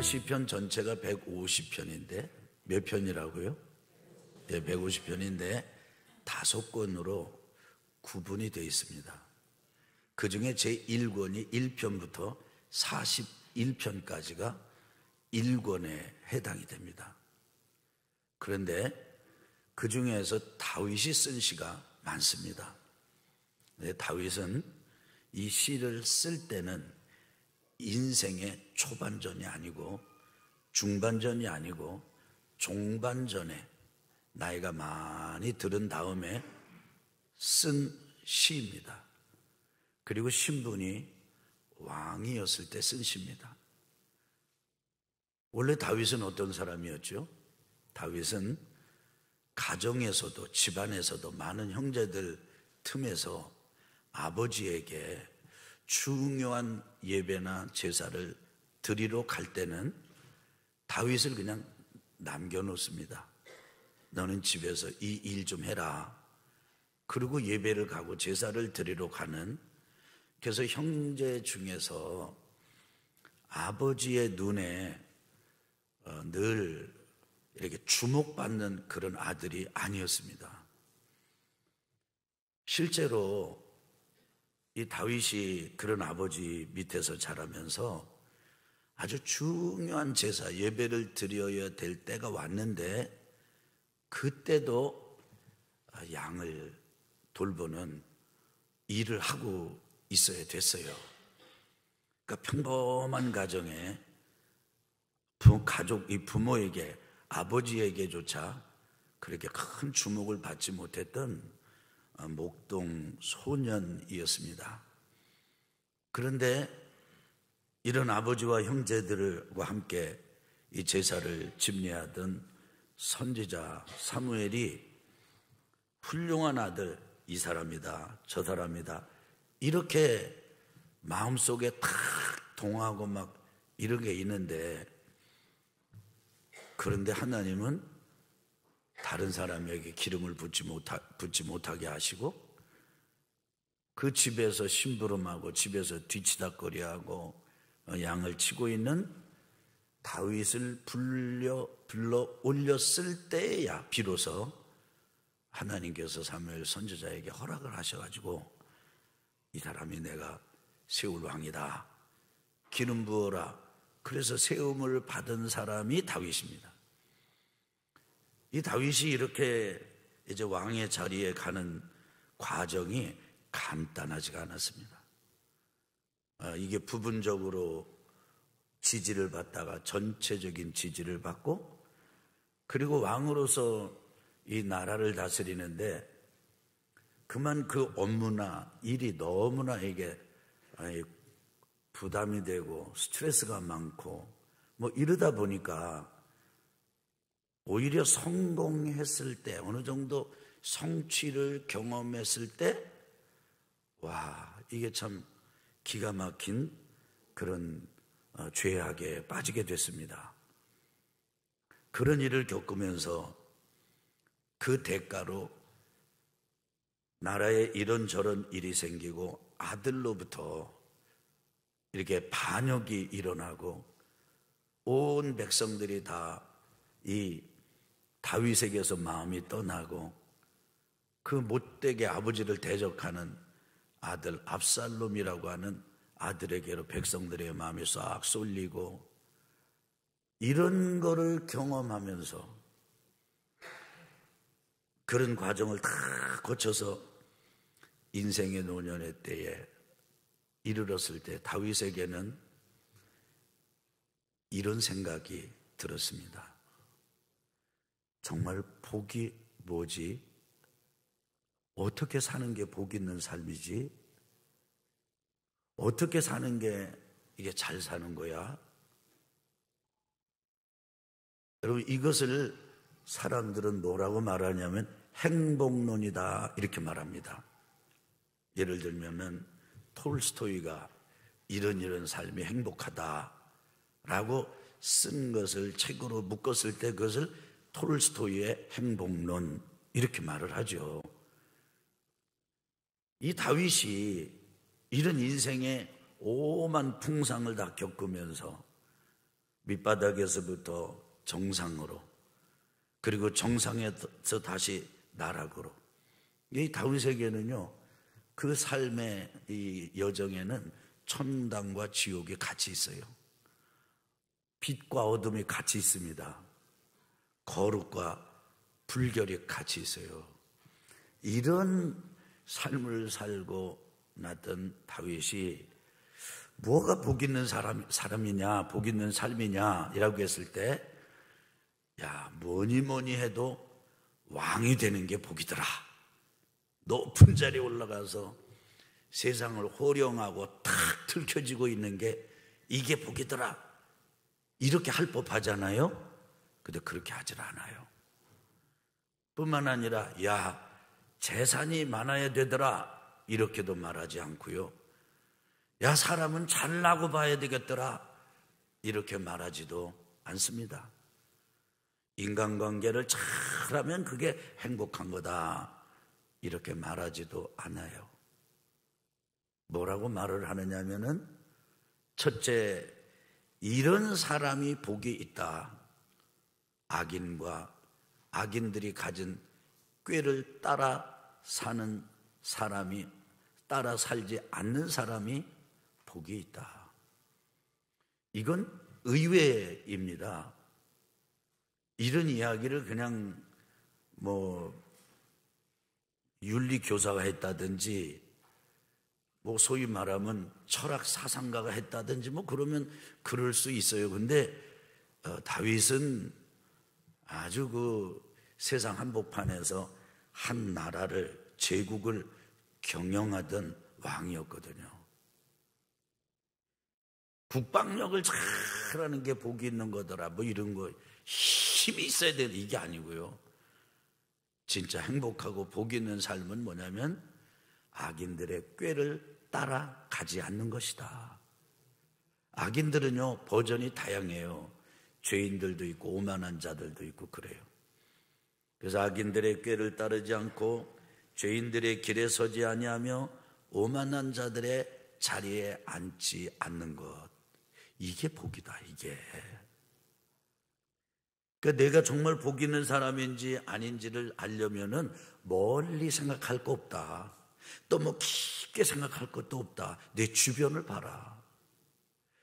우리가 시편 전체가 150편인데 몇 편이라고요? 네, 150편인데 5권으로 구분이 되어 있습니다. 그 중에 제1권이 1편부터 41편까지가 1권에 해당이 됩니다. 그런데 그 중에서 다윗이 쓴 시가 많습니다. 다윗은 이 시를 쓸 때는 인생의 초반전이 아니고 중반전이 아니고 종반전에 나이가 많이 들은 다음에 쓴 시입니다. 그리고 신분이 왕이었을 때 쓴 시입니다. 원래 다윗은 어떤 사람이었죠? 다윗은 가정에서도 집안에서도 많은 형제들 틈에서 아버지에게 중요한 예배나 제사를 드리러 갈 때는 다윗을 그냥 남겨놓습니다. 너는 집에서 이 일 좀 해라. 그리고 예배를 가고 제사를 드리러 가는, 그래서 형제 중에서 아버지의 눈에 늘 이렇게 주목받는 그런 아들이 아니었습니다. 실제로 이 다윗이 그런 아버지 밑에서 자라면서 아주 중요한 제사, 예배를 드려야 될 때가 왔는데 그때도 양을 돌보는 일을 하고 있어야 됐어요. 그러니까 평범한 가정에 가족, 이 부모에게, 아버지에게조차 그렇게 큰 주목을 받지 못했던 목동 소년이었습니다. 그런데 이런 아버지와 형제들과 함께 이 제사를 집례하던 선지자 사무엘이 훌륭한 아들, 이 사람이다, 저 사람이다, 이렇게 마음속에 탁 동하고 막 이런 게 있는데, 그런데 하나님은 다른 사람에게 기름을 붓지 못하게 하시고 그 집에서 심부름하고 집에서 뒤치다거리하고 양을 치고 있는 다윗을 불러 올렸을 때야 비로소 하나님께서 사무엘 선지자에게 허락을 하셔가지고 이 사람이 내가 세울 왕이다, 기름 부어라. 그래서 세움을 받은 사람이 다윗입니다. 이 다윗이 이렇게 이제 왕의 자리에 가는 과정이 간단하지가 않았습니다. 이게 부분적으로 지지를 받다가 전체적인 지지를 받고, 그리고 왕으로서 이 나라를 다스리는데 그만 그 업무나 일이 너무나 이게 부담이 되고 스트레스가 많고 뭐 이러다 보니까 오히려 성공했을 때, 어느 정도 성취를 경험했을 때, 와, 이게 참 기가 막힌 그런 죄악에 빠지게 됐습니다. 그런 일을 겪으면서 그 대가로 나라에 이런저런 일이 생기고 아들로부터 이렇게 반역이 일어나고 온 백성들이 다 이 다윗에게서 마음이 떠나고 그 못되게 아버지를 대적하는 아들 압살롬이라고 하는 아들에게로 백성들의 마음이 싹 쏠리고, 이런 거를 경험하면서 그런 과정을 다 거쳐서 인생의 노년의 때에 이르렀을 때 다윗에게는 이런 생각이 들었습니다. 정말 복이 뭐지? 어떻게 사는 게 복 있는 삶이지? 어떻게 사는 게 이게 잘 사는 거야? 여러분, 이것을 사람들은 뭐라고 말하냐면 행복론이다, 이렇게 말합니다. 예를 들면 톨스토이가 이런 삶이 행복하다라고 쓴 것을 책으로 묶었을 때 그것을 톨스토이의 행복론, 이렇게 말을 하죠. 이 다윗이 이런 인생의 오만 풍상을 다 겪으면서 밑바닥에서부터 정상으로, 그리고 정상에서 다시 나락으로. 이 다윗에게는요, 그 삶의 이 여정에는 천당과 지옥이 같이 있어요. 빛과 어둠이 같이 있습니다. 거룩과 불결이 같이 있어요. 이런 삶을 살고 났던 다윗이 뭐가 복 있는 사람이냐, 복 있는 삶이냐 이라고 했을 때, 야, 뭐니 해도 왕이 되는 게 복이더라. 높은 자리에 올라가서 세상을 호령하고 탁 들켜지고 있는 게 이게 복이더라. 이렇게 할 법하잖아요. 근데 그렇게 하질 않아요. 뿐만 아니라 야, 재산이 많아야 되더라 이렇게도 말하지 않고요. 야, 사람은 잘나고 봐야 되겠더라 이렇게 말하지도 않습니다. 인간관계를 잘하면 그게 행복한 거다 이렇게 말하지도 않아요. 뭐라고 말을 하느냐면은, 첫째, 이런 사람이 복이 있다. 악인들이 가진 꾀를 따라 사는 사람이, 따라 살지 않는 사람이 복이 있다. 이건 의외입니다. 이런 이야기를 그냥 윤리교사가 했다든지, 소위 말하면 철학 사상가가 했다든지 그러면 그럴 수 있어요. 근데 다윗은 아주 그 세상 한복판에서 한 나라를, 제국을 경영하던 왕이었거든요. 국방력을 잘하는 게 복이 있는 거더라 이런 거, 힘이 있어야 되는 이게 아니고요. 진짜 행복하고 복 있는 삶은 뭐냐면 악인들의 꾀를 따라가지 않는 것이다. 악인들은요, 버전이 다양해요. 죄인들도 있고 오만한 자들도 있고 그래요. 그래서 악인들의 꾀를 따르지 않고 죄인들의 길에 서지 아니하며 오만한 자들의 자리에 앉지 않는 것, 이게 복이다. 이게 그러니까 내가 정말 복 있는 사람인지 아닌지를 알려면은 멀리 생각할 거 없다. 또 깊게 생각할 것도 없다. 내 주변을 봐라.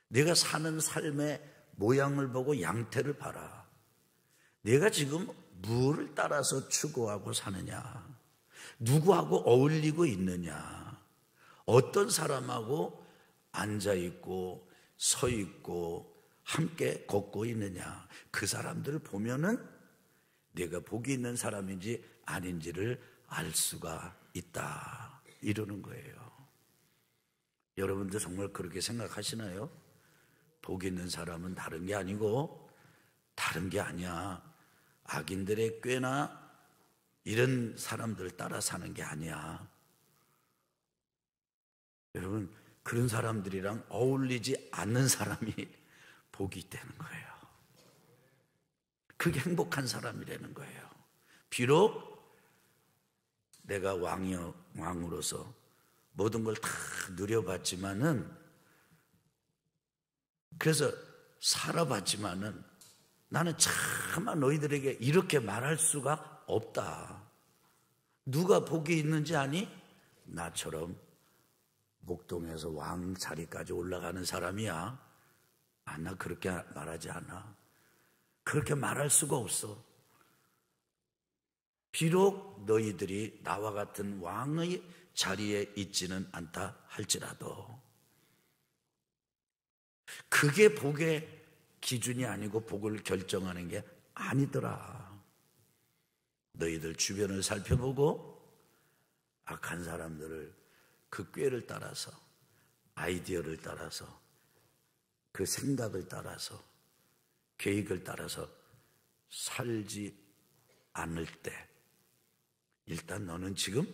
내가 사는 삶의 모양을 보고 양태를 봐라. 내가 지금 무엇을 따라서 추구하고 사느냐, 누구하고 어울리고 있느냐, 어떤 사람하고 앉아있고 서있고 함께 걷고 있느냐, 그 사람들을 보면은 내가 복이 있는 사람인지 아닌지를 알 수가 있다, 이러는 거예요. 여러분들 정말 그렇게 생각하시나요? 복 있는 사람은 다른 게 아니고, 다른 게 아니야, 악인들의 꾀나 이런 사람들을 따라 사는 게 아니야. 여러분, 그런 사람들이랑 어울리지 않는 사람이 복이 있다는 거예요. 그게 행복한 사람이라는 거예요. 비록 내가 왕으로서 모든 걸 다 누려봤지만은, 그래서 살아봤지만은, 나는 차마 너희들에게 이렇게 말할 수가 없다. 누가 복이 있는지 아니? 나처럼 목동에서 왕 자리까지 올라가는 사람이야. 나 그렇게 말하지 않아. 그렇게 말할 수가 없어. 비록 너희들이 나와 같은 왕의 자리에 있지는 않다 할지라도, 그게 복의 기준이 아니고 복을 결정하는 게 아니더라. 너희들 주변을 살펴보고 악한 사람들을 그 꾀를 따라서, 아이디어를 따라서, 그 생각을 따라서, 계획을 따라서 살지 않을 때, 일단 너는 지금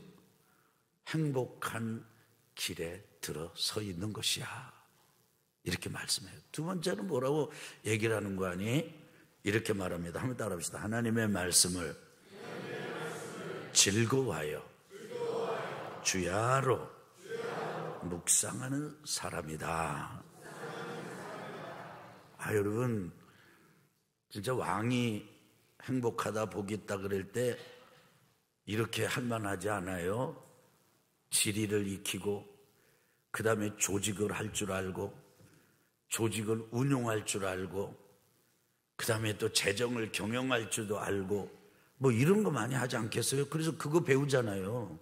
행복한 길에 들어서 있는 것이야, 이렇게 말씀해요. 두 번째는 뭐라고 얘기를 하는 거 아니? 이렇게 말합니다. 한번 따라합시다. 하나님의 말씀을 즐거워하여 주야로 묵상하는 사람이다. 여러분, 진짜 왕이 행복하다, 복이 있다 그럴 때 이렇게 할 만하지 않아요? 지리를 익히고, 그 다음에 조직을 할 줄 알고, 조직을 운용할 줄 알고, 그 다음에 또 재정을 경영할 줄도 알고, 뭐 이런 거 많이 하지 않겠어요? 그래서 그거 배우잖아요.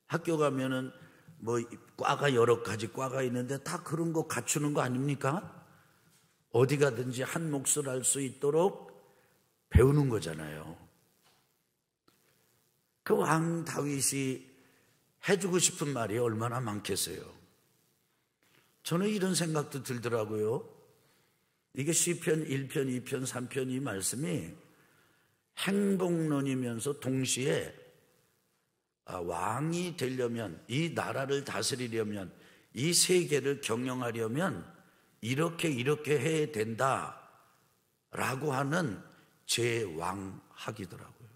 학교 가면은 뭐 과가 여러 가지 과가 있는데 다 그런 거 갖추는 거 아닙니까? 어디 가든지 한 몫을 할 수 있도록 배우는 거잖아요. 그 왕 다윗이 해주고 싶은 말이 얼마나 많겠어요. 저는 이런 생각도 들더라고요. 이게 시편 1편, 2편, 3편 이 말씀이 행복론이면서 동시에 왕이 되려면, 이 나라를 다스리려면, 이 세계를 경영하려면 이렇게 이렇게 해야 된다라고 하는 제왕학이더라고요.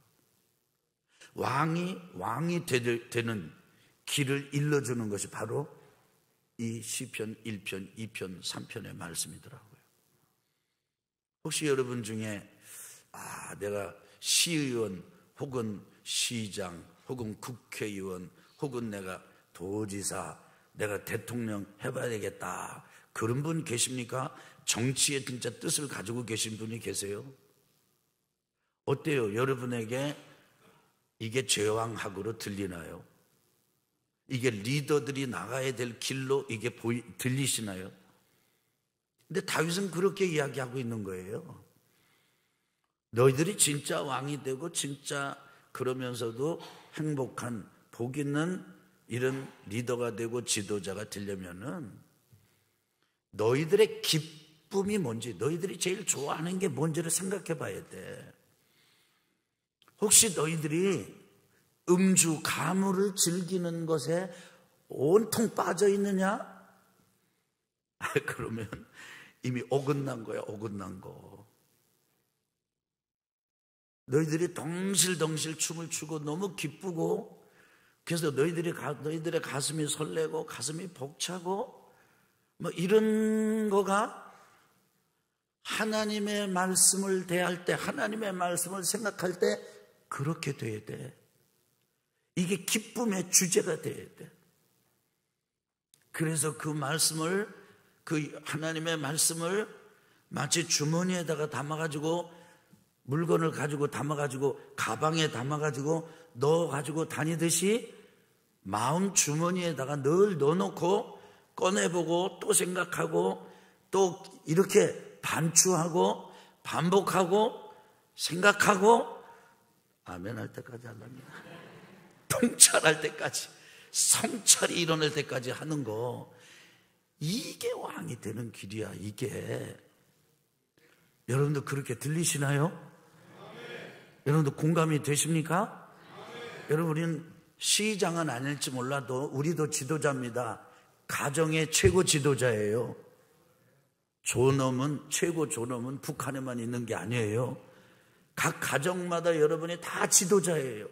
왕이 되는 길을 일러주는 것이 바로 이 시편 1편, 2편, 3편의 말씀이더라고요. 혹시 여러분 중에 내가 시의원 혹은 시장 혹은 국회의원 혹은 내가 도지사, 내가 대통령 해봐야 되겠다, 그런 분 계십니까? 정치의 진짜 뜻을 가지고 계신 분이 계세요? 어때요? 여러분에게 이게 제왕학으로 들리나요? 이게 리더들이 나가야 될 길로 이게 들리시나요? 근데 다윗은 그렇게 이야기하고 있는 거예요. 너희들이 진짜 왕이 되고 진짜 그러면서도 행복한 복 있는 이런 리더가 되고 지도자가 되려면은 너희들의 기쁨이 뭔지, 너희들이 제일 좋아하는 게 뭔지를 생각해 봐야 돼. 혹시 너희들이 음주, 가물을 즐기는 것에 온통 빠져 있느냐? 그러면 이미 어긋난 거야, 어긋난 거. 너희들이 덩실덩실 춤을 추고 너무 기쁘고, 그래서 너희들의 가슴이 설레고 가슴이 벅차고 뭐 이런 거가 하나님의 말씀을 대할 때, 하나님의 말씀을 생각할 때 그렇게 돼야 돼. 이게 기쁨의 주제가 돼야 돼. 그래서 그 말씀을, 그 하나님의 말씀을 마치 주머니에다가 담아가지고, 물건을 가지고 담아가지고 가방에 담아가지고 넣어가지고 다니듯이 마음 주머니에다가 늘 넣어놓고 꺼내보고 또 생각하고 또 이렇게 반추하고 반복하고 생각하고 아멘 할 때까지 하려면 통찰할 때까지, 성찰이 일어날 때까지 하는 거, 이게 왕이 되는 길이야. 이게 여러분들 그렇게 들리시나요? 여러분들 공감이 되십니까? 여러분, 우리는 시장은 아닐지 몰라도 우리도 지도자입니다. 가정의 최고 지도자예요. 존엄은, 최고 존엄은 북한에만 있는 게 아니에요. 각 가정마다 여러분이 다 지도자예요.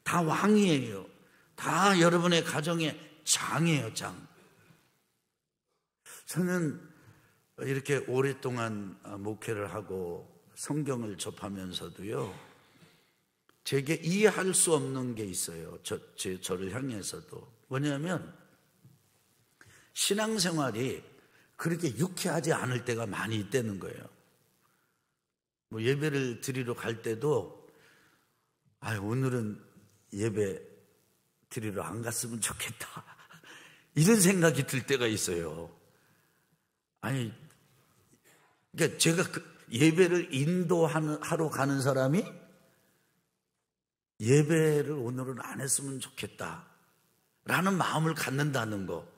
다 왕이에요. 다 여러분의 가정의 장이에요, 장. 저는 이렇게 오랫동안 목회를 하고 성경을 접하면서도요, 제게 이해할 수 없는 게 있어요. 저를 향해서도. 뭐냐면 신앙생활이 그렇게 유쾌하지 않을 때가 많이 있다는 거예요. 뭐 예배를 드리러 갈 때도 오늘은 예배 드리러 안 갔으면 좋겠다, 이런 생각이 들 때가 있어요. 그러니까 제가 예배를 인도하러 가는 사람이 예배를 오늘은 안 했으면 좋겠다 라는 마음을 갖는다는 거,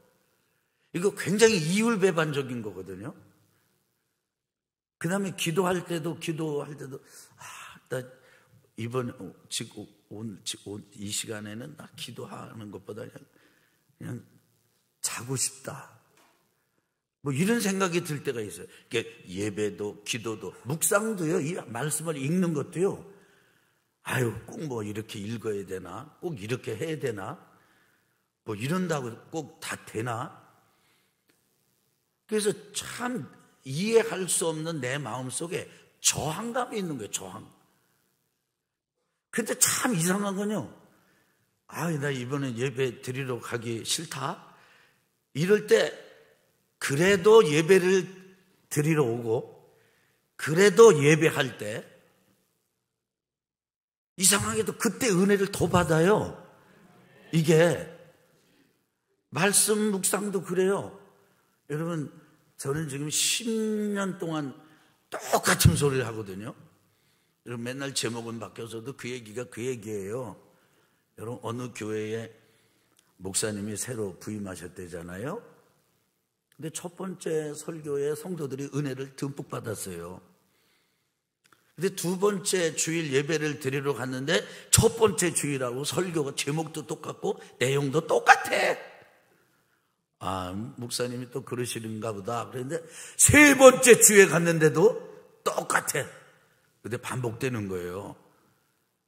이거 굉장히 이율배반적인 거거든요. 그 다음에 기도할 때도 나 이번 지금 이 시간에는 나 기도하는 것보다 그냥 자고 싶다, 뭐 이런 생각이 들 때가 있어요. 그러니까 예배도 기도도 묵상도요, 이 말씀을 읽는 것도요, 꼭 뭐 이렇게 읽어야 되나, 꼭 이렇게 해야 되나, 뭐 이런다고 꼭 다 되나. 그래서 참 이해할 수 없는 내 마음속에 저항감이 있는 거예요. 저항. 근데 참 이상한 건요, 나 이번에 예배 드리러 가기 싫다 이럴 때 그래도 예배를 드리러 오고 그래도 예배할 때 이상하게도 그때 은혜를 더 받아요. 이게 말씀 묵상도 그래요. 여러분, 저는 지금 10년 동안 똑같은 소리를 하거든요. 여러분, 맨날 제목은 바뀌어서도 그 얘기가 그 얘기예요. 여러분, 어느 교회에 목사님이 새로 부임하셨대잖아요. 근데 첫 번째 설교에 성도들이 은혜를 듬뿍 받았어요. 근데 두 번째 주일 예배를 드리러 갔는데 첫 번째 주일하고 설교가 제목도 똑같고 내용도 똑같아. 목사님이 또 그러시는가 보다. 그런데 세 번째 주에 갔는데도 똑같아. 근데 반복되는 거예요.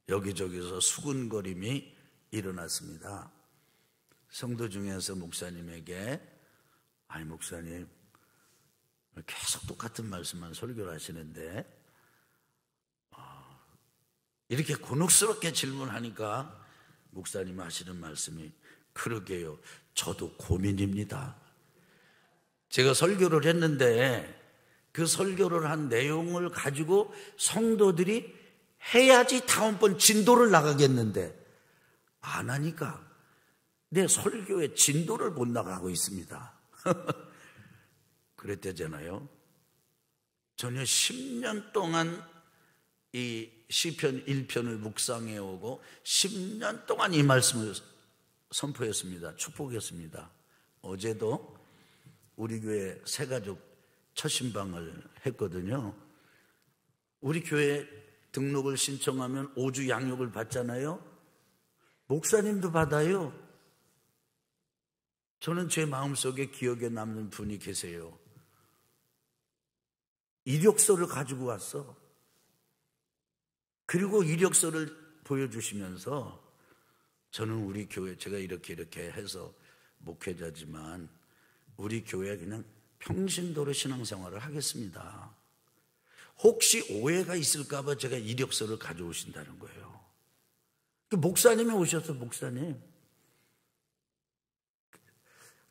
여기저기서 수군거림이 일어났습니다. 성도 중에서 목사님에게, 목사님 계속 똑같은 말씀만 설교를 하시는데 이렇게 곤혹스럽게 질문하니까 목사님 하시는 말씀이, 그러게요, 저도 고민입니다. 제가 설교를 했는데 그 설교를 한 내용을 가지고 성도들이 해야지 다음번 진도를 나가겠는데 안 하니까 내 설교의 진도를 못 나가고 있습니다. 그랬대잖아요. 전혀 10년 동안 이 시편 1편을 묵상해 오고 10년 동안 이 말씀을 선포했습니다. 축복했습니다. 어제도 우리 교회 새가족 첫 신방을 했거든요. 우리 교회 등록을 신청하면 5주 양육을 받잖아요. 목사님도 받아요. 저는 제 마음속에 기억에 남는 분이 계세요. 이력서를 가지고 왔어. 그리고 이력서를 보여주시면서 저는 우리 교회, 제가 이렇게 해서 목회자지만 우리 교회에 그냥 평신도로 신앙생활을 하겠습니다. 혹시 오해가 있을까 봐 제가 이력서를 가져오신다는 거예요. 목사님이 오셔서, 목사님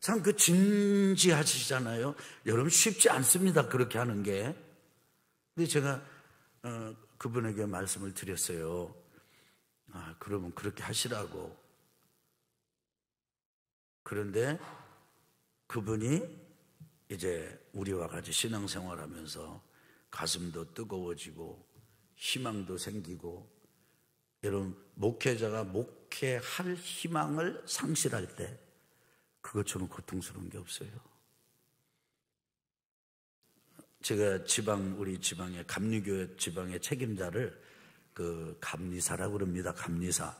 참 그 진지하시잖아요. 여러분 쉽지 않습니다, 그렇게 하는 게. 근데 제가 그분에게 말씀을 드렸어요. 그러면 그렇게 하시라고. 그런데 그분이 이제 우리와 같이 신앙생활하면서 가슴도 뜨거워지고 희망도 생기고, 여러분, 목회자가 목회할 희망을 상실할 때 그것처럼 고통스러운 게 없어요. 제가 우리 지방의 감리교회 지방의 책임자를 감리사라고 그럽니다. 감리사.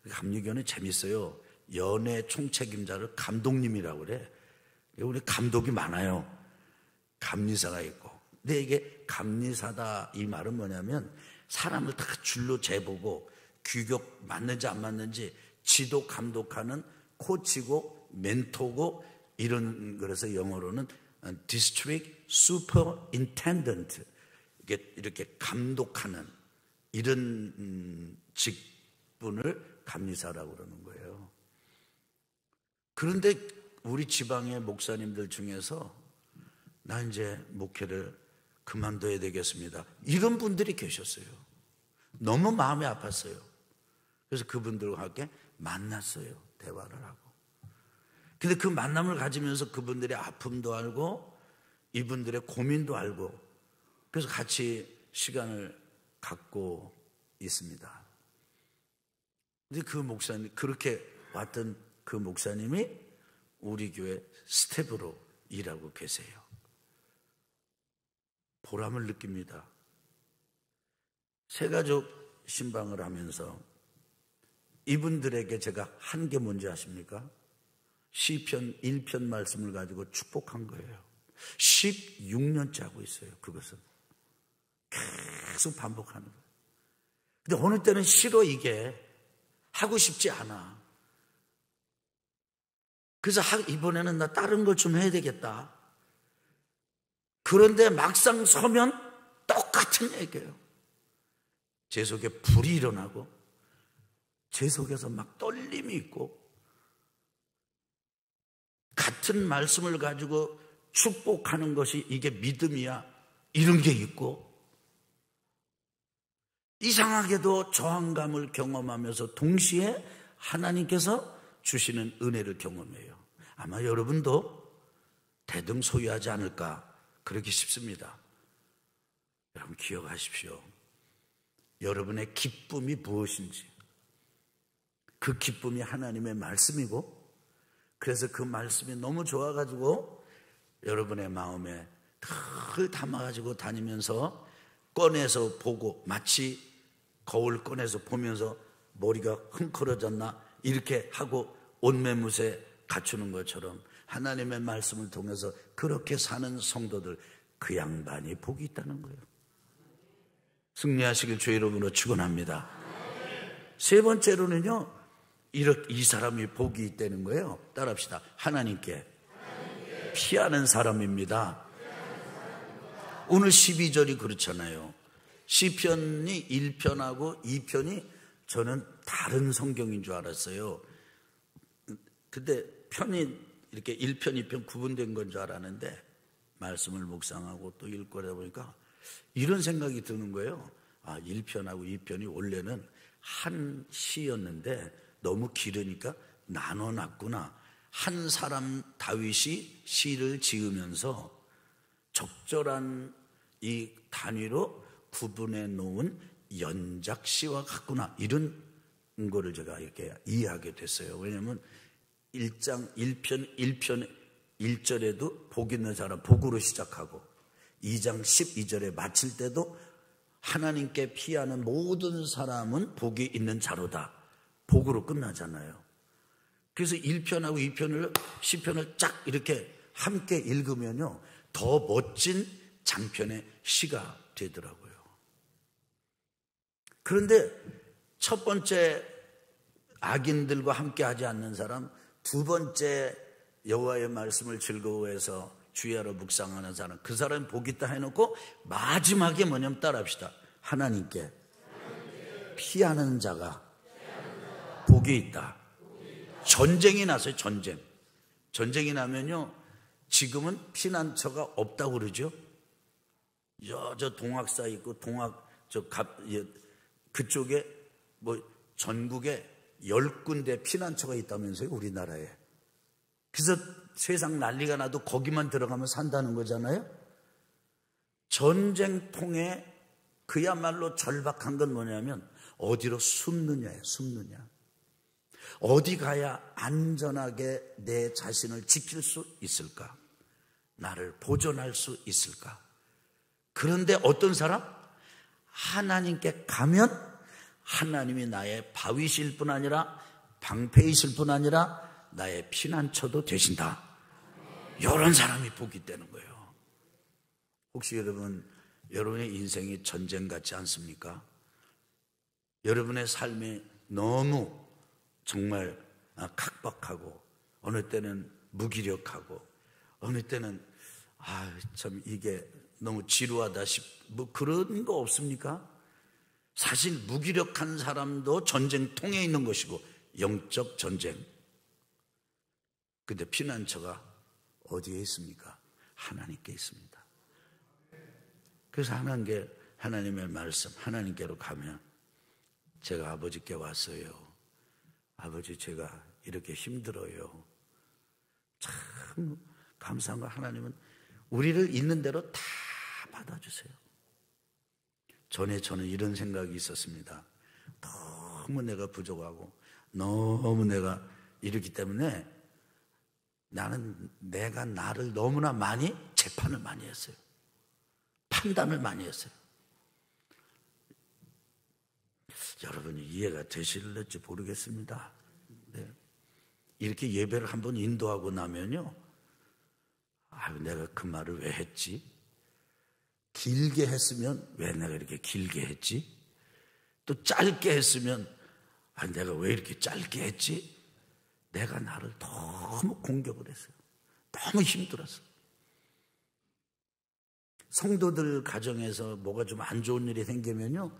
감리교회는 재밌어요. 연회 총책임자를 감독님이라고 그래. 우리 감독이 많아요. 감리사가 있고. 근데 이게 감리사다 이 말은 뭐냐면 사람을 다 줄로 재보고 규격 맞는지 안 맞는지 지도 감독하는 코치고 멘토고, 이런, 그래서 영어로는 District Superintendent, 이렇게 감독하는 이런 직분을 감리사라고 그러는 거예요. 그런데 우리 지방의 목사님들 중에서 나 이제 목회를 그만둬야 되겠습니다, 이런 분들이 계셨어요. 너무 마음이 아팠어요. 그래서 그분들과 함께 만났어요. 대화를 하고. 근데 그 만남을 가지면서 그분들의 아픔도 알고 이분들의 고민도 알고, 그래서 같이 시간을 갖고 있습니다. 근데 그 목사님, 그렇게 왔던 그 목사님이 우리 교회 스텝으로 일하고 계세요. 보람을 느낍니다. 새가족 신방을 하면서 이분들에게 제가 한 게 뭔지 아십니까? 시편 1편 말씀을 가지고 축복한 거예요. 16년째 하고 있어요. 그것은 계속 반복하는 거예요. 근데 어느 때는 싫어, 이게 하고 싶지 않아. 그래서 이번에는 나 다른 걸 좀 해야 되겠다. 그런데 막상 서면 똑같은 얘기예요. 제 속에 불이 일어나고 제 속에서 막 떨림이 있고, 같은 말씀을 가지고 축복하는 것이 이게 믿음이야, 이런 게 있고, 이상하게도 저항감을 경험하면서 동시에 하나님께서 주시는 은혜를 경험해요. 아마 여러분도 대등소이하지 않을까 그렇게 싶습니다. 여러분 기억하십시오. 여러분의 기쁨이 무엇인지, 그 기쁨이 하나님의 말씀이고, 그래서 그 말씀이 너무 좋아가지고 여러분의 마음에 늘 담아가지고 다니면서 꺼내서 보고, 마치 거울 꺼내서 보면서 머리가 흥커러졌나 이렇게 하고 옷매무새 갖추는 것처럼 하나님의 말씀을 통해서 그렇게 사는 성도들, 그 양반이 복이 있다는 거예요. 승리하시길 주의 이름으로 축원합니다. 세 번째로는요, 이 사람이 복이 있다는 거예요. 따라합시다. 하나님께 피하는 사람입니다. 오늘 12절이 그렇잖아요. 시편이 1편하고 2편이 저는 다른 성경인 줄 알았어요. 근데 편이 이렇게 1편, 2편 구분된 건 줄 알았는데, 말씀을 묵상하고 또 읽고 보니까 이런 생각이 드는 거예요. 1편하고 2편이 원래는 한 시였는데 너무 길으니까 나눠놨구나. 한 사람 다윗이 시를 지으면서 적절한 이 단위로 구분해 놓은 연작시와 같구나, 이런 거를 제가 이렇게 이해하게 됐어요. 왜냐하면 1장 1편 1절에도 복 있는 사람 복으로 시작하고, 2장 12절에 마칠 때도 하나님께 피하는 모든 사람은 복이 있는 자로다, 복으로 끝나잖아요. 그래서 1편하고 2편을, 시편을 쫙 이렇게 함께 읽으면요, 더 멋진 장편의 시가 되더라고요. 그런데 첫 번째 악인들과 함께 하지 않는 사람, 두 번째 여호와의 말씀을 즐거워해서 주야로 묵상하는 사람, 그 사람이 복이 있다 해놓고 마지막에 뭐냐면 따라합시다. 하나님께 피하는 자가 복이 있다. 전쟁이 났어요. 전쟁이 나면요, 지금은 피난처가 없다고 그러죠. 저 동학사 있고 그쪽에 뭐 전국에 10군데 피난처가 있다면서요, 우리나라에. 그래서 세상 난리가 나도 거기만 들어가면 산다는 거잖아요. 전쟁통에 그야말로 절박한 건 뭐냐면 어디로 숨느냐예요. 숨느냐. 어디 가야 안전하게 내 자신을 지킬 수 있을까? 나를 보존할 수 있을까? 그런데 어떤 사람? 하나님께 가면 하나님이 나의 바위실 뿐 아니라 방패이실 뿐 아니라 나의 피난처도 되신다. 이런 사람이 복이 있다는 거예요. 혹시 여러분의 인생이 전쟁 같지 않습니까? 여러분의 삶이 너무 정말 각박하고, 어느 때는 무기력하고, 어느 때는 참 이게 너무 지루하다 뭐 그런 거 없습니까? 사실 무기력한 사람도 전쟁통에 있는 것이고, 영적 전쟁. 근데 피난처가 어디에 있습니까? 하나님께 있습니다. 그래서 하나님의 말씀, 하나님께로 가면, 제가 아버지께 왔어요. 아버지, 제가 이렇게 힘들어요. 참 감사한 거, 하나님은 우리를 있는 대로 다 받아주세요. 전에 저는 이런 생각이 있었습니다. 너무 내가 부족하고 너무 내가 이렇기 때문에 내가 나를 너무나 많이 재판을 많이 했어요. 판단을 많이 했어요. 여러분이 이해가 되실지 모르겠습니다. 네. 이렇게 예배를 한번 인도하고 나면요, 내가 그 말을 왜 했지? 길게 했으면 왜 내가 이렇게 길게 했지? 또 짧게 했으면 내가 왜 이렇게 짧게 했지? 내가 나를 너무 공격을 했어요. 너무 힘들었어요. 성도들 가정에서 뭐가 좀 안 좋은 일이 생기면요,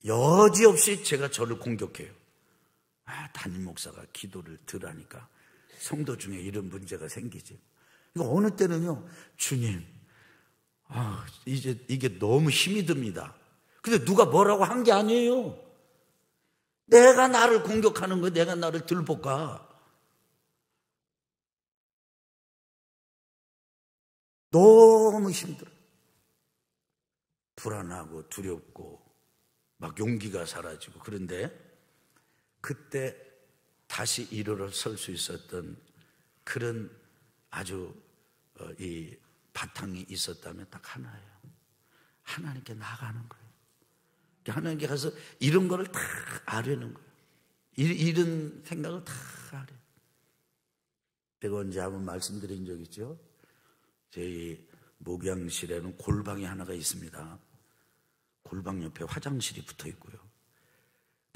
여지없이 제가 저를 공격해요. 담임 목사가 기도를 덜 하니까 성도 중에 이런 문제가 생기지. 이거 어느 때는요, 주님, 이제 이게 너무 힘이 듭니다. 근데 누가 뭐라고 한 게 아니에요. 내가 나를 공격하는 거야. 내가 나를 들볶아. 너무 힘들어. 불안하고 두렵고 막 용기가 사라지고. 그런데 그때 다시 일어설 수 있었던 그런 아주 이 바탕이 있었다면 딱 하나예요. 하나님께 나가는 거예요. 하나님께 가서 이런 거를 다 아려는 거예요. 이런 생각을 다 아려. 제가 언제 한번 말씀드린 적 있죠? 저희 목양실에는 골방이 하나가 있습니다. 골방 옆에 화장실이 붙어 있고요.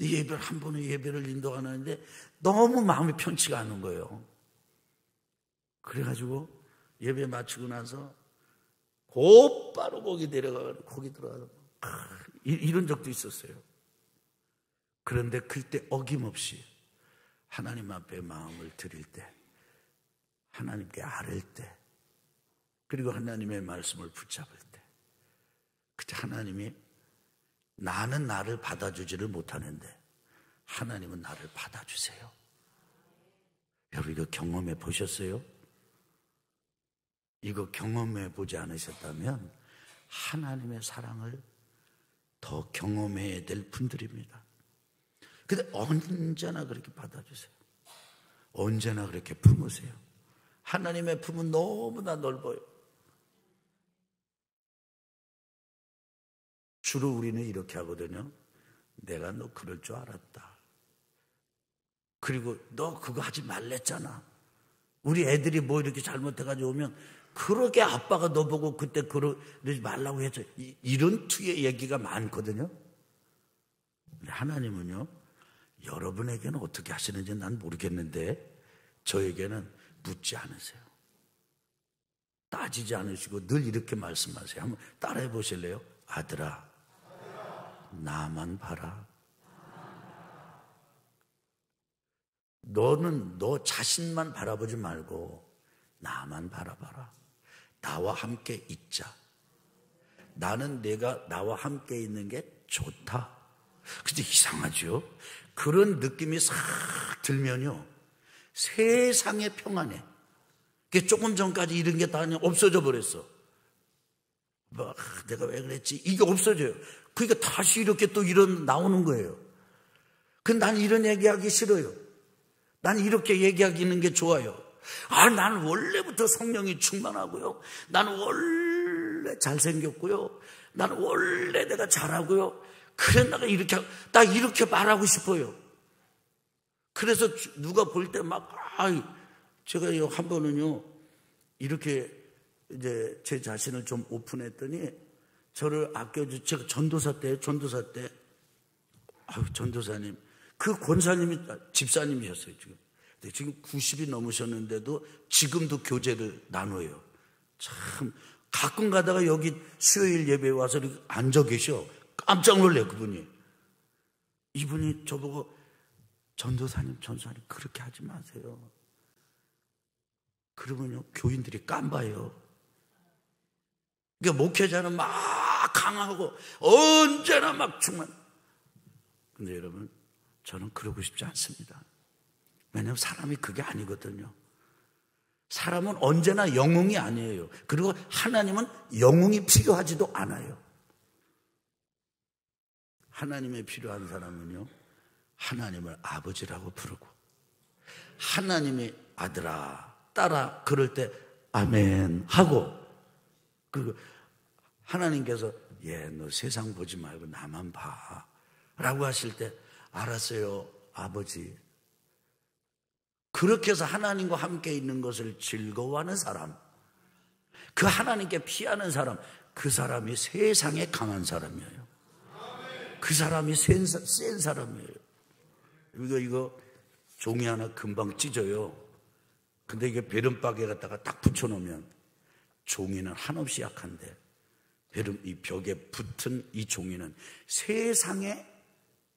예배를 한 번은 예배를 인도하는데 너무 마음이 편치가 않은 거예요. 그래가지고 예배 마치고 나서 곧바로 거기 내려가서 거기 들어가서 이런 적도 있었어요. 그런데 그때 어김없이 하나님 앞에 마음을 드릴 때, 하나님께 아뢰 때, 그리고 하나님의 말씀을 붙잡을 때, 그때 하나님이, 나는 나를 받아주지를 못하는데 하나님은 나를 받아주세요. 여러분 이거 경험해 보셨어요? 이거 경험해 보지 않으셨다면 하나님의 사랑을 더 경험해야 될 분들입니다. 근데 언제나 그렇게 받아주세요. 언제나 그렇게 품으세요. 하나님의 품은 너무나 넓어요. 주로 우리는 이렇게 하거든요. 내가 너 그럴 줄 알았다. 그리고 너 그거 하지 말랬잖아. 우리 애들이 뭐 이렇게 잘못해가지고 오면 그러게 아빠가 너 보고 그때 그러지 말라고 했죠. 이런 투의 얘기가 많거든요. 근데 하나님은요, 여러분에게는 어떻게 하시는지 난 모르겠는데 저에게는 묻지 않으세요. 따지지 않으시고 늘 이렇게 말씀하세요. 한번 따라해 보실래요? 아들아, 나만 봐라. 너는 너 자신만 바라보지 말고 나만 바라봐라. 나와 함께 있자. 나는 내가 나와 함께 있는 게 좋다. 근데 이상하죠? 그런 느낌이 싹 들면요, 세상의 평안에, 조금 전까지 이런 게 다 없어져 버렸어. 내가 왜 그랬지? 이게 없어져요. 그러니까 다시 이렇게 또 나오는 거예요. 근데 난 이런 얘기하기 싫어요. 난 이렇게 얘기하기는 게 좋아요. 난 원래부터 성령이 충만하고요. 난 원래 잘생겼고요. 난 원래 내가 잘하고요. 그래, 나 이렇게 말하고 싶어요. 그래서 누가 볼 때 제가 한 번은요, 이렇게 이제 제 자신을 좀 오픈했더니 저를 제가 전도사 때, 전도사님, 그 권사님이 집사님이셨어요, 지금. 근데 지금 90이 넘으셨는데도 지금도 교제를 나눠요. 참, 가끔 가다가 여기 수요일 예배에 와서 이렇게 앉아 계셔. 깜짝 놀래요, 그분이. 이분이 저보고, 전도사님, 그렇게 하지 마세요. 그러면요, 교인들이 깜봐요. 그러니까 목회자는 막 강하고 언제나 막 충만. 근데 여러분, 저는 그러고 싶지 않습니다. 왜냐하면 사람이 그게 아니거든요. 사람은 언제나 영웅이 아니에요. 그리고 하나님은 영웅이 필요하지도 않아요. 하나님의 필요한 사람은요, 하나님을 아버지라고 부르고, 하나님의 아들아, 딸아, 그럴 때 아멘 하고, 그리고 하나님께서 너 세상 보지 말고 나만 봐 라고 하실 때, 알았어요 아버지. 그렇게 해서 하나님과 함께 있는 것을 즐거워하는 사람, 그 하나님께 피하는 사람, 그 사람이 세상에 강한 사람이에요. 그 사람이 센 사람이에요. 이거 종이 하나 금방 찢어요. 근데 이게 베른박에 갖다가 딱 붙여놓으면 종이는 한없이 약한데 여러분, 이 벽에 붙은 이 종이는 세상의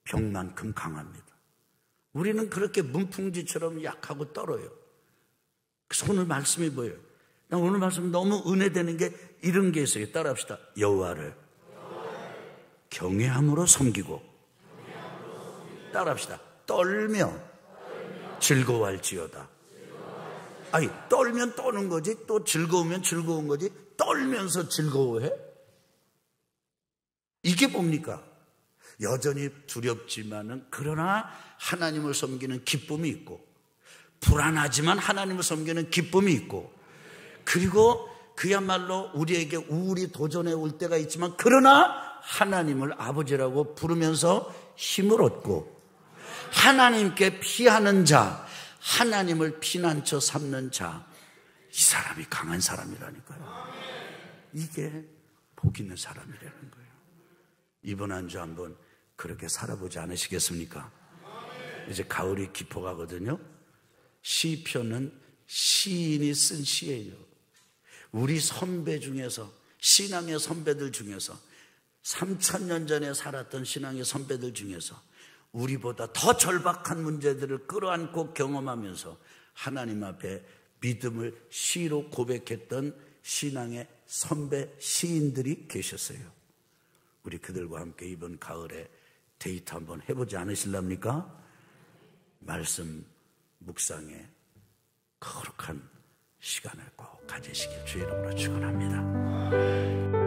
벽만큼 강합니다. 우리는 그렇게 문풍지처럼 약하고 떨어요. 그래서 오늘 말씀이 뭐예요? 나 오늘 말씀 너무 은혜되는 게 이런 게 있어요. 따라합시다. 여호와를 경외함으로 섬기고, 따라합시다. 떨며 즐거워할지어다. 아니, 떨면 떠는 거지, 또 즐거우면 즐거운 거지, 떨면서 즐거워해? 이게 뭡니까? 여전히 두렵지만은 그러나 하나님을 섬기는 기쁨이 있고, 불안하지만 하나님을 섬기는 기쁨이 있고, 그리고 그야말로 우리에게 우울이 도전해 올 때가 있지만 그러나 하나님을 아버지라고 부르면서 힘을 얻고, 하나님께 피하는 자, 하나님을 피난처 삼는 자, 이 사람이 강한 사람이라니까요. 이게 복 있는 사람이라는 거예요. 이번 한 주 한번 그렇게 살아보지 않으시겠습니까? 이제 가을이 깊어가거든요. 시편은 시인이 쓴 시예요. 우리 선배 중에서, 신앙의 선배들 중에서, 3000년 전에 살았던 신앙의 선배들 중에서 우리보다 더 절박한 문제들을 끌어안고 경험하면서 하나님 앞에 믿음을 시로 고백했던 신앙의 선배 시인들이 계셨어요. 우리 그들과 함께 이번 가을에 데이트 한번 해보지 않으실랍니까? 말씀 묵상에 거룩한 시간을 꼭 가지시길 주의 이름으로 축원합니다.